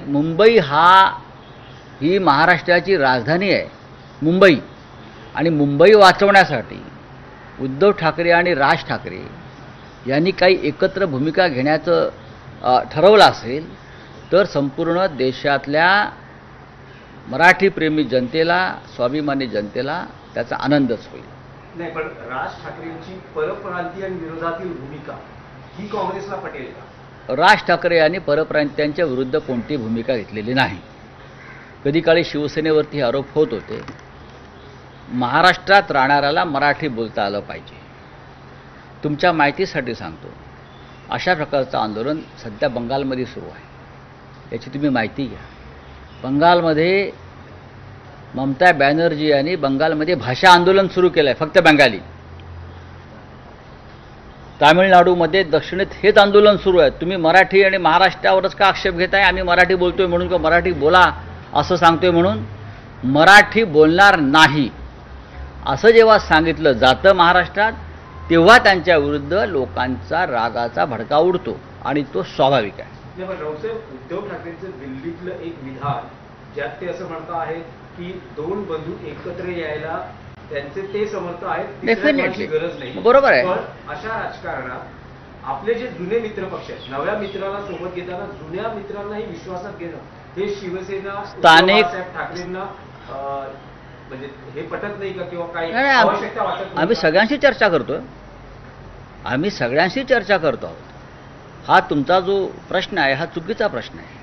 मुंबई ही महाराष्ट्राची राजधानी आहे मुंबई, आणि मुंबई वाचवण्यासाठी उद्धव ठाकरे आणि राज ठाकरे यांनी काही एकत्र भूमिका घेण्याचं ठरवलं असेल तर संपूर्ण देशातल्या मराठीप्रेमी जनतेला, स्वाभिमानी जनतेला त्याचा आनंदच होईल. नाही, पण राज ठाकरेंची परप्रांतीय विरोधातील भूमिका ही काँग्रेसला पटेल का? राज ठाकरे यांनी परप्रांतीयांच्या विरुद्ध कोणती भूमिका घेतलेली नाही. कधी काळी शिवसेनेवरती आरोप होत होते. महाराष्ट्रात राहणाऱ्याला मराठी बोलता आलं पाहिजे. तुमच्या माहितीसाठी सांगतो, अशा प्रकारचं आंदोलन सध्या बंगालमध्ये सुरू आहे. याची तुम्ही माहिती घ्या. बंगालमध्ये ममता बॅनर्जी यांनी बंगालमध्ये भाषा आंदोलन सुरू केलं आहे, फक्त बंगाली. तामिळनाडूमध्ये दक्षिणेत हेच आंदोलन सुरू आहे. तुम्ही मराठी आणि महाराष्ट्रावरच का आक्षेप घेताय? आम्ही मराठी बोलतोय म्हणून किंवा मराठी बोला असं सांगतोय म्हणून? मराठी बोलणार नाही असं जेव्हा सांगितलं जातं महाराष्ट्रात, तेव्हा त्यांच्या विरुद्ध लोकांचा रागाचा भडका उडतो, आणि तो स्वाभाविक आहे. उद्धव ठाकरेंचं दिल्लीतलं एक विधान ज्यात ते असं म्हणत आहेत की दोन बंधू एकत्र यायला त्यांचे ते समर्थ आहेत, डेफिनेटली गरज नाही. बरोबर आहे. पण अशा राजकारणात आपले जे जुने मित्र पक्ष आहेत, नव्या मित्राला सोबत घेताना जुन्या मित्रांनाही विश्वासात घेणं हे शिवसेना स्थानिक ठाकरेंना म्हणजे हे पटत नाही का, किंवा काही आवश्यकता वाटत नाही? आम्ही सगळ्यांशी चर्चा करतोय. आम्ही सगळ्यांशी चर्चा करतो आहोत. हा तुमचा जो प्रश्न आहे हा चुकीचा प्रश्न आहे.